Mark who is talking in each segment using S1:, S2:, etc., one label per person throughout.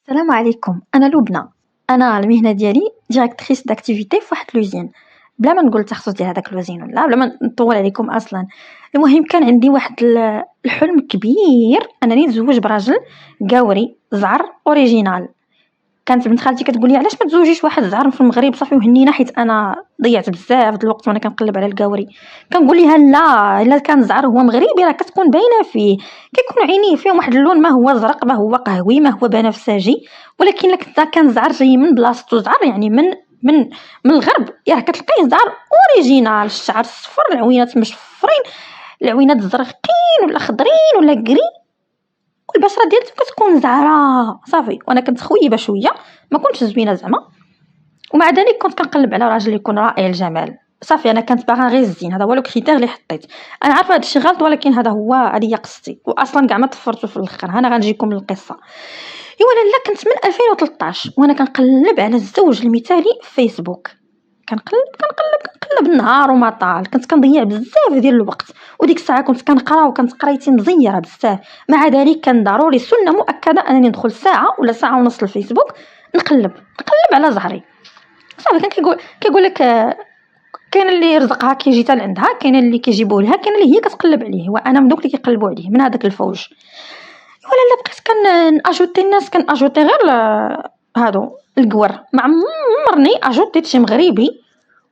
S1: السلام عليكم، أنا لبنى. أنا المهنة ديالي ديريكتريس داكتيفيتي فواحد لوزين. بلا ما نقول التخصص ديال هذاك لوزين ولا بلا ما نطول عليكم أصلا. المهم كان عندي واحد الحلم كبير أنني نتزوج براجل قاوري زعر أوريجينال. كانت بنت خالتي كتقول لي علاش ما تزوجيش واحد زعر في المغرب صافي وهنينا، حيت انا ضيعت بزاف د الوقت وانا كنقلب على القاوري. كنقول لها لا الا كان زعر هو مغربي راه كتكون باينه فيه، كيكون عينيه فيهم واحد اللون ما هو زرق ما هو قهوي ما هو بنفسجي. ولكن الا كان زعر جاي من بلاصتو زعر يعني من الغرب راه كتلقايه زعر اوريجينال، الشعر صفر العوينات مشفرين العوينات زرقين ولا خضرين ولا كري والبشره ديالته كتكون زعرا صافي. وانا كنت خويبه شويه ما كنتش زوينه زعما، ومع ذلك كنت كنقلب على راجل يكون رائع الجمال صافي. انا كنت باغا غير الزين، هذا هو لو كريتير اللي حطيت. انا عارفه هذا الشيء غلط ولكن هذه هي قصتي، واصلا كاع ما طفرته في الاخر. انا غنجيكم للقصه. ايوا لا كنت من 2013 وانا كنقلب على الزوج المثالي في فيسبوك. كنقلب النهار وما طال، كنت كنضيع بزاف ديال الوقت. وديك الساعه كنت كنقرا وكنت قرايتي مزيره بزاف. مع ذلك كان ضروري سنه مؤكده انني ندخل ساعه ولا ساعه ونص الفيسبوك نقلب على زهري صافي. كان كيقول لك كاين اللي رزقها كيجي حتى لعندها، كاين اللي كيجيبوه لها، كاين اللي هي كتقلب عليه، وانا من دوك اللي كيقلبوا عليه من هذاك الفوج. ولا بقيت اجوتي الناس، اجوتي غير هادو القور. ما عمرني اجوتيت شي مغربي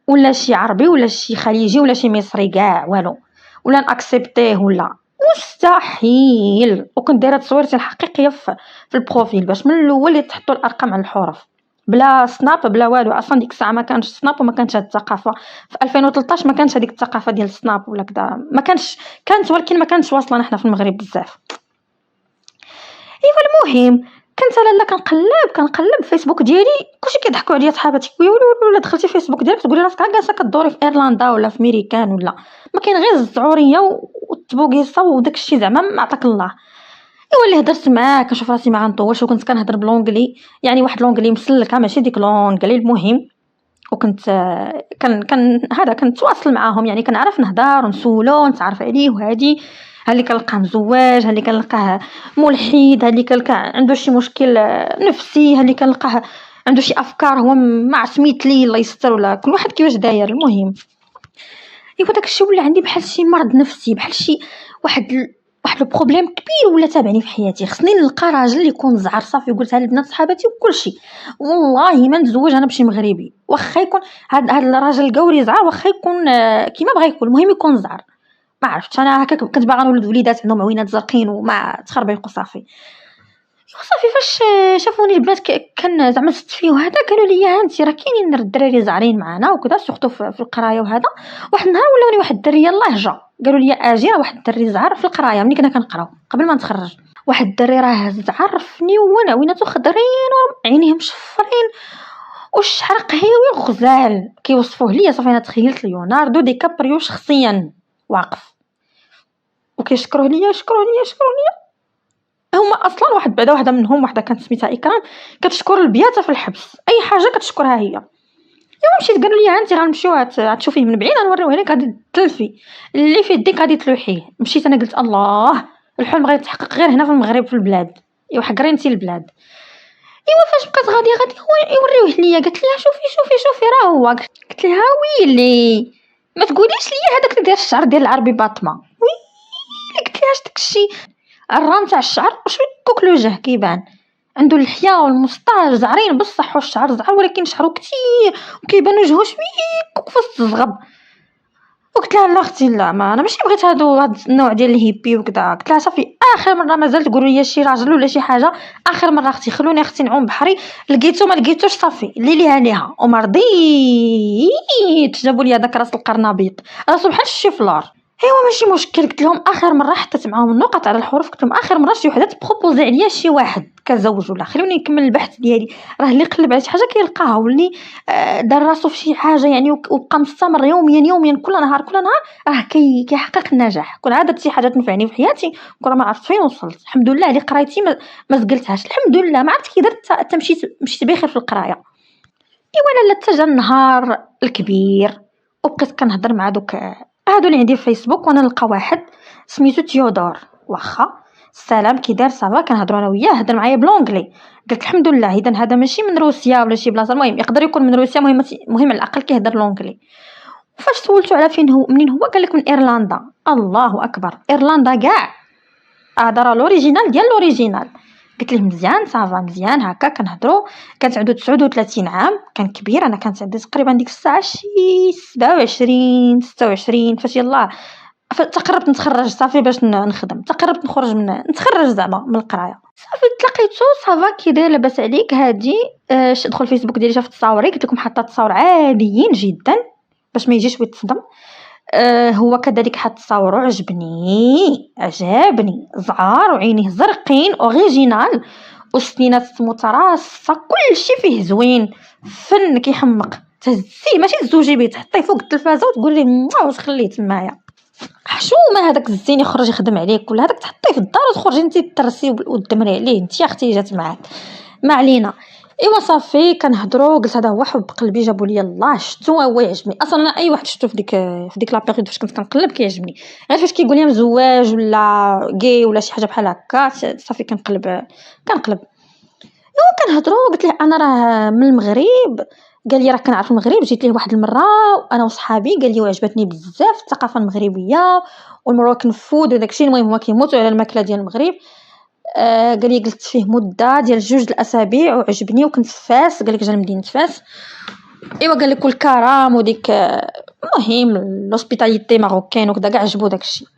S1: ولا شي عربي ولا شي خليجي ولا شي مصري كاع والو، ولا ناكسبتيه ولا مستحيل. وكنت دايره تصويرتي الحقيقيه في البروفيل باش من الاول تحطوا الارقام على الحروف بلا سناب بلا والو. اصلا ديك الساعه ما كانش سناب وما كانش هاد الثقافه. في 2013 ما كانش هذيك الثقافه ديال السناب ولا كذا، ما كانش. كانت ولكن ما كانش واصله حنا في المغرب بزاف. ايوا المهم كنت انا لا كنقلب فيسبوك ديالي كلشي كيضحكوا عليا صحاباتي ولا دخلتي فيسبوك ديالك تقولي راسك جالسه كدوري في ايرلندا ولا في ميريكان ولا ما كاين غير الزعوريه والطبوقيصه وداك الشيء زعما ما عطاك الله. ايوا اللي هضرت معاه كنشوف راسي ما غنطولش، وكنت كنهضر بلونجلي يعني واحد لونجلي مسلكه ماشي ديك لونجلي. المهم وكنت هذا كنتواصل معاهم، يعني كنعرف نهضر ونسولو ونتعرف عليه. وهادي ها اللي كنلقاه مزواج، ها اللي كنلقاه ملحد، ها اللي كنلقاه عنده شي مشكل نفسي، ها اللي كنلقاه عنده شي افكار هو ما سميت لي الله يستر، ولا كل واحد كيفاش داير. المهم ايوا داكشي ولا عندي بحال شي مرض نفسي، بحال شي واحد البروبليم كبير ولا تابعني في حياتي. خصني نلقى راجل يكون زعر صافي. قلتها لبنات صحاباتي وكل شيء، والله ما نتزوج انا بشي مغربي واخا يكون هاد الراجل القوري زعر، واخا يكون كيما بغا يكون، المهم يكون زعر. ما عرفتش انا هكا كنت باغا نولد وليدات عندهم عوينات زرقين وما تخربيقوا صافي. صافي فاش شافوني البنات كان زعما زدت فيه وهذا قالوا لي ها انت راه كاينين الدراري زعرين معنا وكذا سورتو في القرايه وهذا. واحد النهار ولاوني واحد الدريه الله جا قالوا لي اجي راه واحد الدري زعر في القرايه ملي كنا كنقراو قبل ما نتخرج. واحد الدري راه زعر فنيون عويناتو خضرين وعينيه مشفرين والشعر قهيوي وغزال كيوصفوه ليا. صافي انا تخيلت ليوناردو دي كابريو شخصيا واقف وكيشكروه ليا شكروا ليا. هما اصلا واحده منهم واحده كانت سميتها اكرام كتشكر البياته في الحبس، اي حاجه كتشكرها هي. ايوا مشيت قالوا لي انت غنمشيو غتشوفيه من بعيد غنوريوه لك غادي تلفي اللي في يديك غادي تلوحيه. مشيت انا قلت الله الحلم غيتحقق غير هنا في المغرب في البلاد. ايوا حقرينتي البلاد. ايوا فاش بقيت غادي هو يوريوه ليا قالت لي شوفي راه هو. قلت لها ويلي ما تقوليش ليا هذاك اللي داير الشعر ديال العربي باطمه. ويلي قلت لها اش داكشي الرام تاع الشعر وشويه كوكلوجه كيبان عنده اللحيه والمسطاج زعرين بصح والشعر زعر ولكن شعره كثير وكيبان وجهه شويه في وسط الزغب. وقلت لها لا اختي لا ما انا ماشي بغيت هاد النوع ديال الهيبي وكذا. قلت لها صافي اخر مره مازال تقولوا لي شي راجل ولا شي حاجه اخر مره اختي خلوني اختي نعوم بحري لقيتو ما لقيتوش صافي اللي ليها وما رضيتش جابوا لي هذاك راس القرنبيط راسو بحال الشيفلار. ايوا ماشي مشكل. قلت لهم اخر مره حطيت معاهم النقط على الحروف. قلت لهم اخر مره شي وحده تبروبوزي عليا شي واحد كزوج ولا خلوني نكمل البحث ديالي. راه اللي قلب على شي حاجه كيلقاها واللي دار راسو في شي حاجه يعني وبقى مستمر يوميا كل نهار راه كيحقق النجاح. كون عادت شي حاجه تنفعني في حياتي كون ما عرفت فين وصلت. الحمد لله اللي قرايتي ما زقلتهاش الحمد لله. ما عرفت كي درت حتى مشيت بخير في القرايه. ايوا لا تجا النهار الكبير وبقيت كنهضر مع دوك هادو اللي عندي في فيسبوك وانا نلقى واحد سميتو تيودور واخا السلام كي داير صافا، كنهضروا انا وياه، هضر معايا بلونجلي. قلت الحمد لله، اذا هذا ماشي من روسيا ولا شي بلاصه، المهم يقدر يكون من روسيا، المهم على الاقل كيهضر لونجلي. فاش سولتو على فين هو منين هو، قال لك من ايرلندا. الله اكبر، ايرلندا كاع هذا راه الاوريجينال ديال الاوريجينال. قلت ليه مزيان صافا، مزيان هكا كنهضروا. كانت عنده 39 عام، كان كبير. انا كانت عندي تقريبا ديك الساعه شي 27 26 فاش يلاه تقربت نتخرج صافي باش نخدم، تقربت نتخرج زعما من القرايه. صافي تلاقيتو صافا كي داير لاباس عليك هادي. دخل الفيسبوك ديالي شاف التصاوري، قلت لكم حاطه تصاور عاديين جدا باش ما يجيش ويتصدم. هو كذلك حط تصاور عجبني زعار، وعينيه زرقين اوريجينال، والسنينات متراصه، كل شيء فيه زوين، فن كيحمق. تهزيه ماشي تزوجي به، تحطيه فوق التلفازه وتقول ليه واش خليت معايا. حشومه هذاك الزين يخرج يخدم عليك، ولا هذاك تحطيه في الدار وتخرجي انت ترسي وتدمري عليه انت يا اختي جات معاك. ما علينا. ايوا صافي كنهضروا، قلت هذا هو حب قلبي، جابوا لي الله شفتو هو يعجبني اصلا. انا اي واحد شفتو في ديك لا بيريود فاش كنت كنقلب كيعجبني، غير فاش كيقول لي مزواج ولا غي ولا شي حاجه بحال هكا صافي كنقلب. ايوا كنهضروا، قلت له انا راه من المغرب. قال لي راه كنعرف المغرب، جيت ليه واحد المره انا وصحابي، قال لي وعجبتني بزاف الثقافه المغربيه والمروكن فود وداك الشيء. المهم هما كيموتوا على الماكله ديال المغرب. قال لي جلست فيه مده ديال 2 الاسابيع وعجبني، وكنت في فاس. قال لك جا لمدينه فاس. ايوا قال لك الكرم وديك المهم لوسبيتاليتي ماروكين وكذا كاع عجبو داك الشيء.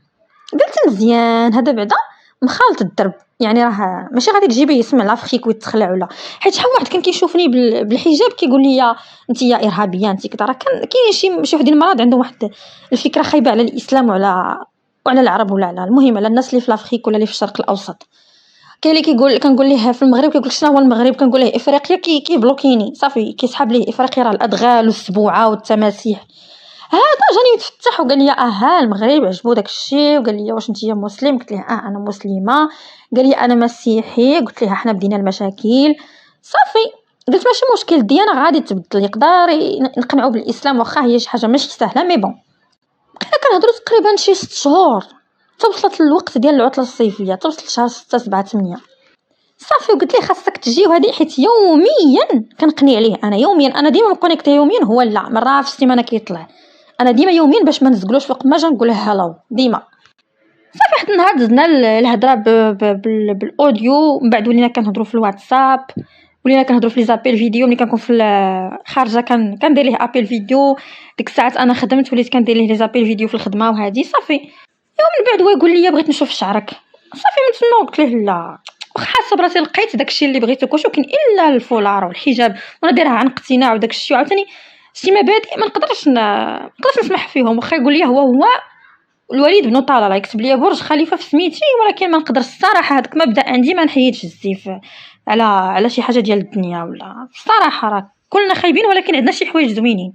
S1: قلت مزيان هذا بعدا مخالط الدرب، يعني راه ماشي غادي تجيبيه يسمع لا فخيك ويتخلع ولا. حيت شحال واحد كان كيشوفني بالحجاب كيقول لي انت يا ارهابيه انت كذا. راه كاين شي وحدين المرض عندهم واحد الفكره خايبه على الاسلام وعلى العرب ولا على المهم على الناس اللي في لافريك ولا اللي في الشرق الاوسط. كاين اللي كنقول ليه في المغرب كيقول شنو هو المغرب، كنقول ليه افريقيا، كيبلوكيني صافي، كيسحب ليه افريقيا راه الادغال والسبوعه والتماسيح. هذا جاني يتفتح وقال لي المغرب عجبو داك الشيء، وقال لي واش نتيا مسلم، قلت له انا مسلمه. قال لي انا مسيحي، قلت له حنا بدينا المشاكل صافي. قلت ماشي مشكل، الديانه غادي تبدل، يقدر نقنعوا بالاسلام واخا هي شي حاجه ماشي سهله مي بون. بقينا كنهضروا تقريبا شي 6 شهور، توصلت الوقت ديال العطله الصيفيه، توصلت شهر 6 7 8 صافي. وقلت ليه خاصك تجي، وهذه حيت يوميا كنقني عليه. انا يوميا، انا ديما مكونيكتي يوميا، هو لا مره في السيمانه كيطلع. انا ديما يوميا باش ما نزقلوش فوق ما جا نقول له هالو ديما. صافي واحد النهار دزنا الهضره بالاوديو، من بعد ولينا كنهضروا في الواتساب، ولينا كنهضروا في لي زابيل فيديو. ملي كنكون في خارجه كندير ليه ابيل فيديو. ديك الساعات انا خدمت وليت كندير ليه لي زابيل فيديو في الخدمه وهذه صافي. من بعد هو يقول لي بغيت نشوف شعرك صافي. من تما قلت له لا، خاصه براسي لقيت داكشي اللي بغيتو كلشي كاين الا الفولار والحجاب، وانا دايرها عن اقتناع وداكشي. وعاوتاني شي مبادئ ما نقدرش نسمح فيهم. واخا يقول لي هو الوليد بن طلال يكتب لي برج خليفه في سميتي، ولكن ما نقدرش الصراحه. هذاك مبدا عندي ما نحيدش الزيف على شي حاجه ديال الدنيا ولا الصراحه. راه كلنا خايبين ولكن عندنا شي حوايج زوينين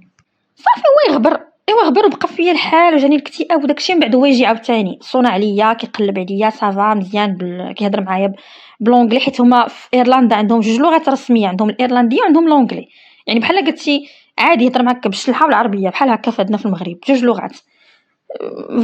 S1: صافي. هو يغبر وبقى فيا الحال وجاني الاكتئاب وداكشي. من بعد هو يجي عاوتاني صونع عليا، كيقلب عليا صافا مزيان كيهضر معايا بلونجلي، حيت هما في ايرلندا عندهم 2 لغات رسميه، عندهم الايرلنديه وعندهم لونجلي. يعني بحال قلتي عادي يهضر معاك بالشلحه والعربيه بحال هكا فادنا في المغرب 2 لغات.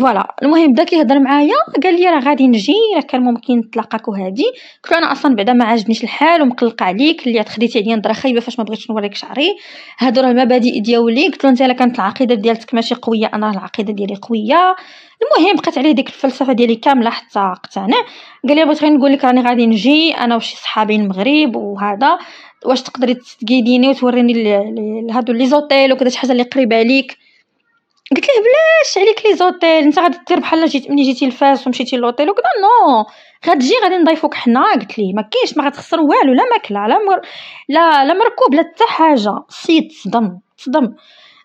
S1: فوالا المهم بدا كيهضر معايا، قال لي راه غادي نجي، راه كان ممكن نتلاقاك وهادي. قلت له انا اصلا بعدا ما عاجبنيش الحال ومقلقه عليك، اللي خديتي عليا نظره خايبه فاش ما بغيتش نوريك شعري. هادو راه المبادئ ديالي. قلت له انت الا كانت العقيده ديالك ماشي قويه، انا العقيده ديالي قويه. المهم بقيت عليه ديك الفلسفه ديالي كامله حتى اقتنع. قال لي بغيت غير نقول لك راني غادي نجي انا وشي صحابي المغرب وهذا، واش تقدري تقيديني وتوريني هادو لي زوتيل وكذا شي حاجه اللي قريبه عليك. قلت له بلاش عليك لي زوتيل، انت غادي دير بحال ملي جيتي لفاس ومشيتي لوطيل وكذا. نو غتجي غادي نضيفوك حنا. قلت ليه ما كاينش، ما غتخسر والو، لا ماكله لا مركوب لا حتى حاجه. صيد صدم.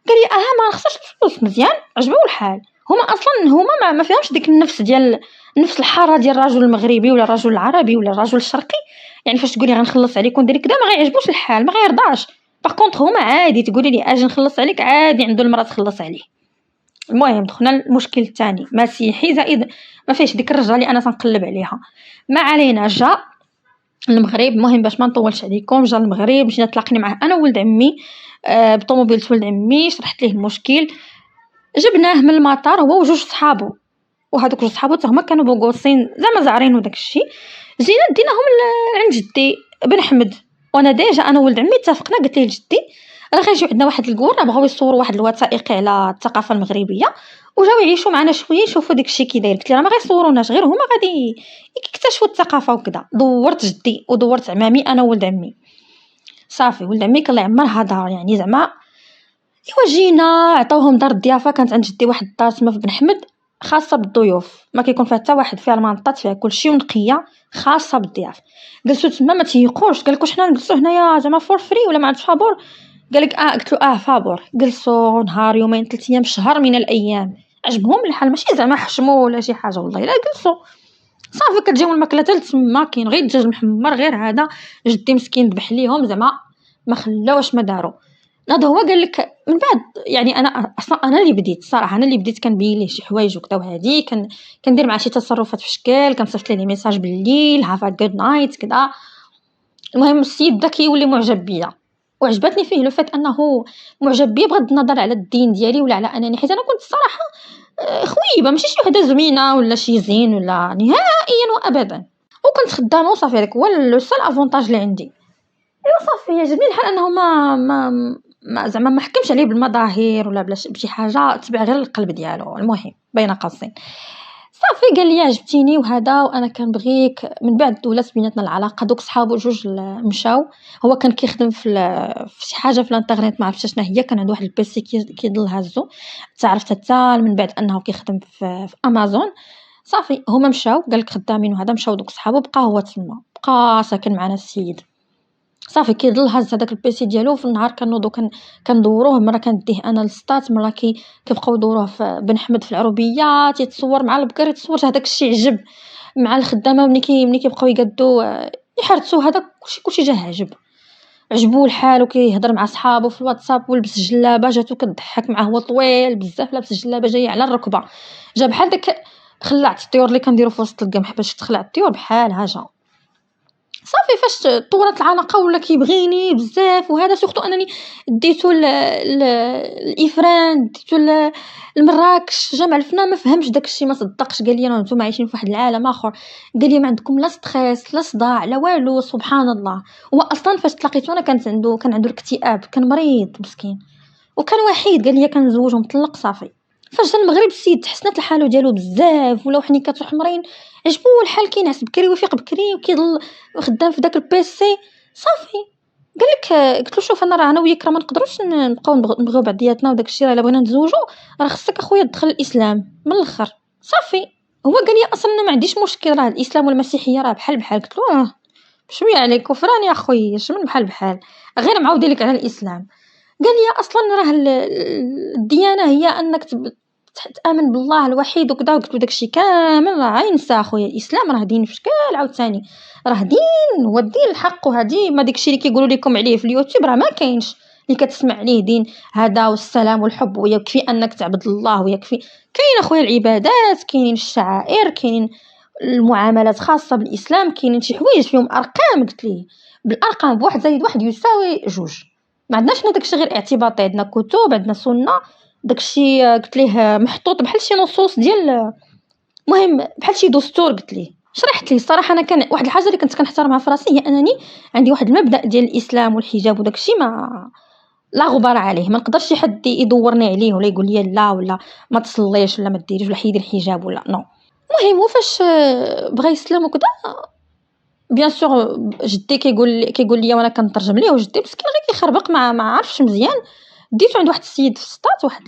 S1: قال لي ما نخسرش الفلوس. مزيان عجبو الحال. هما ما فيهمش ديك النفس ديال نفس الحاره ديال الرجل المغربي ولا الرجل العربي ولا الرجل الشرقي. يعني فاش تقولي غنخلص عليك وندير كذا ما غيعجبوش الحال، ما غيرضاش. باغ كونطخ هما عادي تقولي لي اجي نخلص عليك، عادي عنده المراه تخلص عليه. المهم دخلنا المشكل الثاني، مسيحي زائد ما فيش ديك الرجله اللي انا تنقلب عليها. ما علينا، جا المغرب. المهم باش ما نطولش عليكم، جا المغرب جينا تلاقينا معاه انا وولد عمي بطوموبيل ولد عمي. شرحت ليه المشكل، جبناه من المطار هو وجوج صحابو. وهذوك جوج صحابو حتى هما كانوا بوغوصين زعما زعرين وداك الشيء. جينا ديناهم عند جدي بن حمد، وانا ديجا انا ولد عمي اتفقنا، قلت ليه لجدي راه غيجيو عندنا واحد الكورة بغاو يصوروا واحد الوثائقي على الثقافه المغربيه وجاو يعيشوا معنا شويه يشوفوا داكشي كي داير. قلت ليه راه ما غيصوروناش، غير هما غادي يكتشفوا الثقافه وكذا. دورت جدي ودورت عمامي انا وولد عمي. صافي ولد عمي كان الله يعمرها دار يعني زعما. ايوا جينا عطاوهم دار الضيافه، كانت عند جدي واحد الدار تما في بن حمد خاصه بالضيوف، ما كيكون فيها حتى واحد، فيها المنطات فيها كلشي ونقيه خاصه بالضياف. جلسوا تما ما تيقوش، قال لك واش حنا نجلسوا هنايا زعما فور فري ولا ما عندش فابور؟ قال لك قلت له فابور. جلسوا نهار يومين 3 ايام شهر من الايام، عجبهم الحال، ماشي زعما حشموا ولا شي حاجه والله لا، جلسوا صافي. كتجيهم الماكله حتى تما، كاين غير الدجاج محمر غير هذا. جدي مسكين ذبح ليهم زعما ما خلاوش ما داروا. هذا هو قال لك من بعد يعني انا اصلا انا اللي بديت الصراحه، انا اللي بديت كنبين ليه شي حوايج وكذا وهادي كندير مع شي تصرفات في شكل، كنصيفط ليه ميساج بالليل هاف جود نايت كذا. المهم السيد دا كيولي معجب بيا، وعجبتني فيه لو فات انه معجب بيا بغض النظر على الدين ديالي ولا على انني، حيت انا كنت الصراحه خويبه ماشي شي وحده زوينه ولا شي زين ولا نهائيا وابدا، وكنت خدامه وصافي. هذاك هو لو سول افونتاج اللي عندي. ايوا صافي عجبني الحال انه ما زعما ما حكمش عليه بالمظاهر ولا بلا بشي حاجه، تبع غير القلب ديالو. المهم بين قوسين صافي قال لي عجبتيني وهذا وانا كنبغيك. من بعد ولات بيناتنا العلاقه. دوك صحابو جوج مشاو، هو كان كيخدم في شي حاجه في الانترنت ما عرفتش شنو هي، كان عنده واحد البيسي كيضل هازو. تعرفت حتى من بعد انه كيخدم في امازون. صافي هما مشاو، قال لك خدامين وهذا، مشاو دوك صحابو، بقى هو تما، بقى ساكن معنا السيد. صافي كيضل هز هذاك البيسي ديالو في النهار. كنوضو كندوروه، مره كنديه انا للسطات، مره كيبقاو يدوروه في بن حمد في العربيه، تيتصور مع البكر، يتصور هذاك الشيء عجب مع الخدامه. ملي كيبقاو يقادو يحرتو هذاك كلشي جاه عجبو الحال، وكيهضر مع صحابو في الواتساب، ولبس جلابه جاتو كضحك معاه، هو طويل بزاف، لابس جلابه جايه على الركبه، جا بحال داك خلعت الطيور اللي كنديرو في وسط القمح باش تخلع الطيور بحالها جا. صافي فاش طورت العلاقه ولا كيبغيني بزاف وهذا، سورتو انني ديتو الافران، ديتو المراكش، جا معرفنا ما فهمش داكشي، ما صدقش. قال لي راه نتوما عايشين في واحد العالم اخر، قال لي ما عندكم لا ستريس لا صداع لا والو. سبحان الله. هو اصلا فاش تلاقيتو انا كان عنده الاكتئاب، كان مريض مسكين وكان وحيد. قال لي كنزوج ومطلق. صافي فاش جا المغرب السيد تحسنت الحاله ديالو بزاف، ولاو حنيكات وحمرين، عجبو الحال، كينعس بكري ويفيق بكري وكيضل خدام في داك البيسي. صافي قال لك قلت له شوف انا وياك راه ما نقدروش نبقاو نبغيو بعضياتنا وداك الشيء، راه الا بغينا نتزوجوا راه خصك اخويا تدخل الاسلام من الاخر. صافي هو قال لي اصلا ما عنديش مشكل، راه الاسلام والمسيحيه راه بحال بحال. قلت له بشويه عليك كفراني اخويا، من بحال بحال، غير معاودي لك على الاسلام. قال لي اصلا راه الديانه هي انك تامن بالله الوحيد وكذا. قلت له داكشي كامل راه غينسى اخويا، الاسلام راه دين في شكل عاوتاني، راه دين، هو الدين الحق، وهذه ما داكشي اللي كيقولوا لكم عليه في اليوتيوب راه ما كاينش اللي كتسمع عليه دين هذا والسلام والحب، ويكفي انك تعبد الله ويكفي. كاين اخويا العبادات، كاينين الشعائر، كاينين المعاملات خاصه بالاسلام، كاينين شي حوايج فيهم ارقام. قلت ليه بالارقام بواحد زائد واحد يساوي جوج، ما عندناش حنا داكشي غير اعتباطي، عندنا كتب، عندنا سنه، داكشي قلت ليه محطوط بحال شي نصوص ديال، المهم بحال شي دستور. قلت ليه شرحت ليه الصراحه انا كان واحد الحاجه اللي كنت كنحترمها في راسي، هي انني عندي واحد المبدا ديال الاسلام والحجاب وداكشي ما لا غبار عليه، ما نقدرش شي حد يدورني عليه ولا يقول لي لا ولا ما تصليش ولا ما ديريش ولا حيدي الحجاب ولا نو. المهم وفاش بغى يسلم وكذا، بيان سور جدي كيقول لي وانا كنترجم ليه، وجدي مسكين غير كيخربق ما عارفش مزيان. ديتو عند واحد السيد في السطات، واحد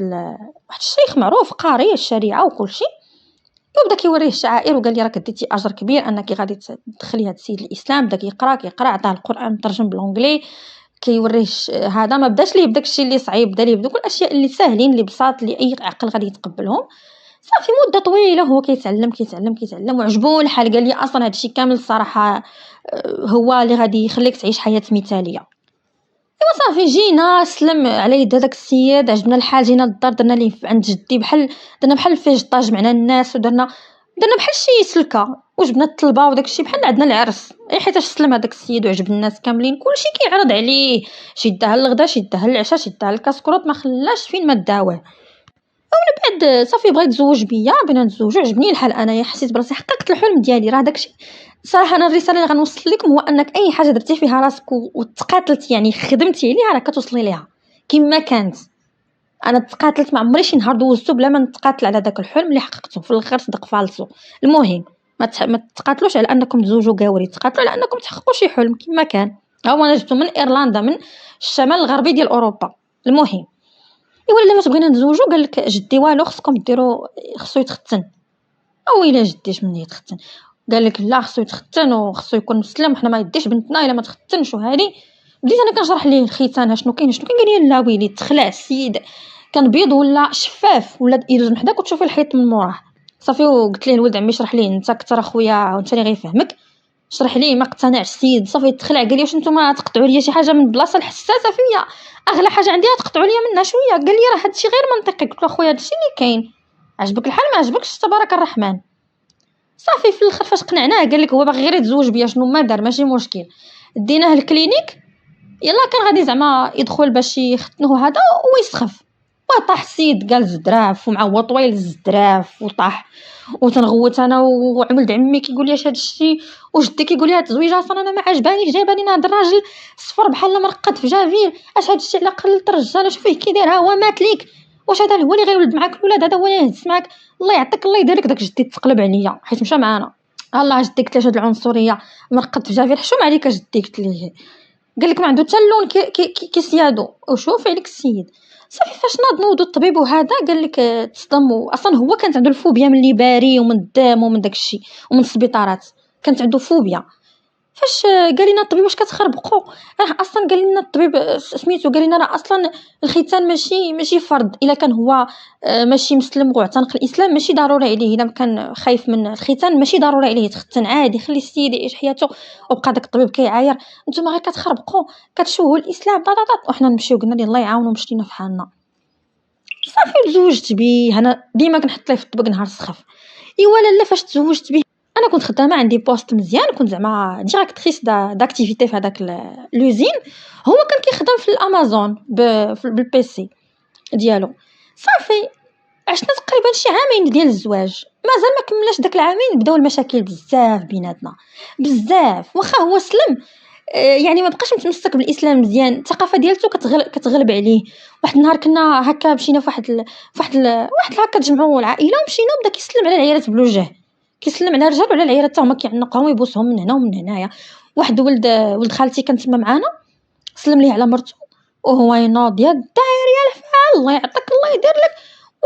S1: الشيخ معروف قاري الشريعه وكل شيء، وبدا كيوريه الشعائر، وقال لي راك ديتي اجر كبير انك غادي تدخلي هذا السيد الاسلام. بدا كيقرا عطاه القران مترجم بالانجلي، كيوريه هذا ما بداش ليه بداك الشيء اللي صعيب، بدا ليه بدوك الاشياء اللي ساهلين اللي بساط اللي اي عقل غادي يتقبلهم. صافي مده طويله هو كيتعلم وعجبو الحال. قال لي اصلا هذا الشيء كامل الصراحه هو اللي غادي يخليك تعيش حياه مثاليه. ايوا صافي جينا سلم على يد هذاك السيد، عجبنا الحال، جينا للدار، درنا ليه عند جدي درنا بحال الفيجطا، جمعنا الناس ودرنا بحال شي سلكه، وجبنا الطلبه وداك الشيء بحال عندنا العرس. حيتاش سلم هذاك السيد وعجب الناس كاملين، كلشي كيعرض عليه، شي داها للغدا، شي داها للعشاء، شي داها للكاسكروط، ما خلاش فين ما داوه. بعد صافي بغيت تزوج بيا، بغينا نتزوجوا، عجبني الحال، انايا حسيت براسي حققت الحلم ديالي. راه داكشي صراحه انا الرساله اللي غنوصل لكم هو انك اي حاجه درتي فيها راسك وتقاتلت، يعني خدمتي عليها، راه كتوصلي ليها كما كانت. انا تقاتلت، ما عمري شي نهار دوزتو بلا ما نتقاتل على داك الحلم اللي حققته في الاخر، صدق فالصو. المهم ما تقاتلوش على انكم تزوجوا قاوري، تقاتلوا على انكم تحققوا شي حلم كما كان. ها هو انا جبتو من ايرلندا، من الشمال الغربي ديال اوروبا. المهم ايوا لما بغينا نتزوجوا قال لك جدي والو خصكم ديروا، خصو يتختن. او الا جديش من يتختن؟ قال لك لا خصو يتختن وخصو يكون مسلم، وحنا ما يديش بنتنا الا ما تختنش. وهذه بديت انا كنشرح ليه الختان شنو كاين شنو كاين. قال لي لا ويلي تخلع السيد، كان بيض ولا شفاف ولا يلزم حداك وتشوفي الحيط من موراه. صافي وقلت ليه الولد عمي شرح ليه انت كثر اخويا وانت اللي غيفهمك. شرح ليه ما اقتنعش السيد، صافي تخلع. قال لي واش نتوما تقطعوا لي شي حاجه من البلاصه الحساسه فيا؟ اغلى حاجه عندي تقطعوا لي منها شويه. قال لي راه هادشي غير منطقي. قلت له اخويا هادشي اللي كاين، عجبك الحال ما عجبكش تبارك الرحمن. صافي في الاخر فاش قنعناه قال لك هو باغي غير يتزوج بيا، شنو ما دار ماشي مشكل. ديناه الكلينيك، يلا كان غادي زعما يدخل باش يختنوه هذا ويسخف، وطاح السيد قال زدراف، ومع طويل زدراف وطاح. وتنغوت انا وعملت عمي كيقول لي اش هذا الشيء، وجدي كيقول لي هاد التزويجه اصلا انا ما عجبانيش، جايبه لينا هذا الراجل صفر بحال مرقد في جافيل. اش هاد الشيء على قلت الرجال شوفيه كي داير، ها هو مات ليك. واش هذا هو اللي غيولد معاك الولاد؟ هذا هو اللي يهز معاك؟ الله يعطيك الله يدير لك. داك جدي تقلب عليا حيت مشى معانا. الله جدي قلت له هاد العنصريه، مرقد في جافيل حشوم عليك جدي. قلت ليه قال لك ما عنده حتى اللون كيسيادو. وشوفي عليك السيد. صافي فاش نوضوا الطبيب وهذا قال لك تصدم. اصلا هو كانت عنده الفوبيا من اللي باري ومن الدم ومن داك الشيء ومن السبيطارات، كانت عنده فوبيا. فاش قال لنا الطبيب واش كتخربقوا؟ راه اصلا قال لنا الطبيب سميتو قال لنا راه اصلا الختان ماشي فرض. الا كان هو ماشي مسلم واعتنق الاسلام ماشي ضروري عليه. الا كان خايف من الختان ماشي ضروري عليه يتختن، عادي خلي السيد يعيش حياته. وبقى داك الطبيب كيعاير نتوما غير كتخربقوا كتشوهوا الاسلام طاطاط. وحنا نمشيو قلنا ليه الله يعاونو مشينا في حالنا. صافي تزوجت بيه. انا ديما كنحط ليه في الطبق نهار السخف. ايوا لالا فاش تزوجت به انا كنت خدامه عندي بوست مزيان، كنت زعما ديريكتريس داكتيفيتي في هذاك لوزين. هو كان كيخدم في الامازون بالبيسي ديالو. صافي عشنا تقريبا شي عامين ديال الزواج، مازال ما كملاش داك العامين بداو المشاكل بزاف بيناتنا بزاف. واخا هو سلم يعني ما بقاش متمسك بالاسلام مزيان، الثقافه ديالته كتغلب عليه. واحد النهار كنا هكا مشينا واحد هكا تجمعوا العائله ومشينا وبدا كيسلم على العيالات بلوجه، كيسلم على الرجال وعلى العيالات حتى هما كيعنقهم ويبوسهم من هنا ومن هنايا. واحد ولد خالتي كان تما معانا سلم ليه على مرته وهو يناض يا الداير يا الفعال الله يعطيك الله يدير لك،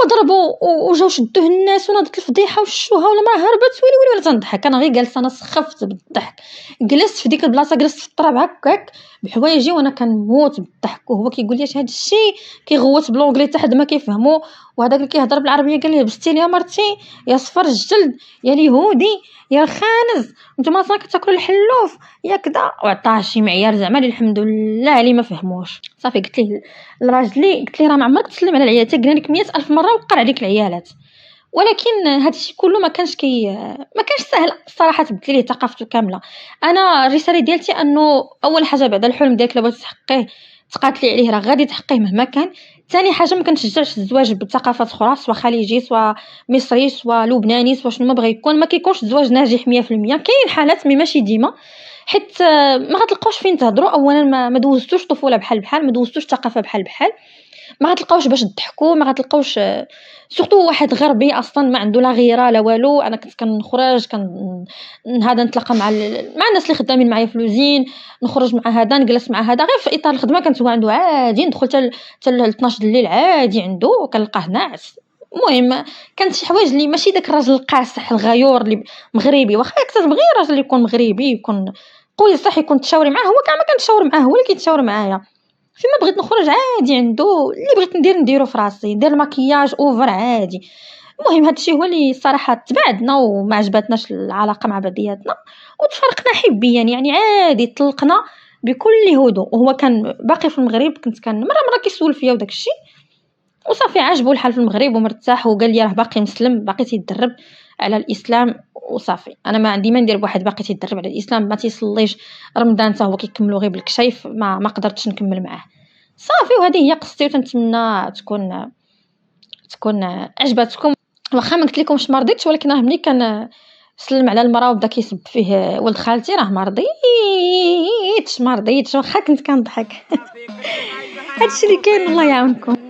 S1: وضربوا وجاو شدوه الناس وناضت الفضيحه وشوها ولا مراه هربت. ويلي تنضحك انا غير جالسه انا سخفت بالضحك. جلست في ديك البلاصه، جلست في التراب هكاك بحوايجي وانا كنموت بالضحك. وهو كيقول لي اش هذا الشيء، كيغوت بلونجلي حتى حد ما كيفهمو. وهذاك اللي كيهضر بالعربيه قال لي لبستي لي مرتي يا صفر الجلد يا اليهودي يا الخانز، نتوما اصلا كتاكلوا الحلوف يا كذا. وعطاه شي معيار زعما الحمد لله عليه ما فهموش. صافي قلت ليه لراجلي قلت ليه راه ما عمرك تسلم على العيالات، قلنا لك 100,000 مره وقر عليك العيالات. ولكن هذا الشيء كله ما كانش سهل الصراحه تبدلي ليه ثقافته كامله. انا الرساله ديالتي انه اول حاجه بعد الحلم ديالك لو بغيتي تحقيه تقاتلي عليه راه غادي تحقيه مهما كان. ثاني حاجه ما كنشجعش الزواج بثقافات اخرى سواء خليجي سواء مصري سواء لبناني سواء شنو ما بغى يكون. ما كيكونش الزواج ناجح 100%، كاين حالات مي ماشي ديما، حيت ما غتلقاوش فين تهضروا. اولا ما دوزتوش طفوله بحال ما دوزتوش ثقافه بحال ما غتلقاوش باش تضحكوا، ما غتلقاوش سورتو واحد غربي اصلا ما عنده لا غيره لا والو. انا كنت كنخرج هذا نتلاقى مع الناس اللي خدامين معايا في لوزين، نخرج مع هذا نجلس مع هذا غير في اطار الخدمه. كانت هو عنده عادي ندخل حتى ل 12 الليل عادي عنده وكنلقاه ناعس. المهم كانت شي حوايج اللي ماشي داك الراجل القاصح الغيور اللي مغربي. واخا كتبغي راجل يكون مغربي يكون قوي صح يكون تشاوري معاه، هو كاع ما كنتشاور معاه هو اللي كيتشاور معايا. فيما بغيت نخرج عادي عنده اللي بغيت نديرو في راسي، ندير المكياج اوفر عادي. المهم هادشي هو اللي صراحه تبعدنا وما عجبتناش العلاقه مع بعضياتنا وتفرقنا حبيا يعني عادي طلقنا بكل هدوء. وهو كان باقي في المغرب، كان مره كيسول فيا وداك الشيء وصافي عجبو الحال في المغرب ومرتاح وقال لي راه باقي مسلم باقي تيدرب على الاسلام وصافي. انا ما عندي ما ندير بواحد باقي تيدرب على الاسلام ما تيصليش رمضان حتى هو كيكملوا غير بالكشيف ما قدرتش نكمل معاه. صافي وهذه هي قصتي وتنتمنى تكون تكون عجبتكم. واخا ما قلت لكمش ما رضيتش، ولكن راه ملي كان سلم على المراه وبدا كيسب فيه ولد خالتي راه ما رضيتش واخا كنت كنضحك. هادشي اللي كاين، الله يعاونكم.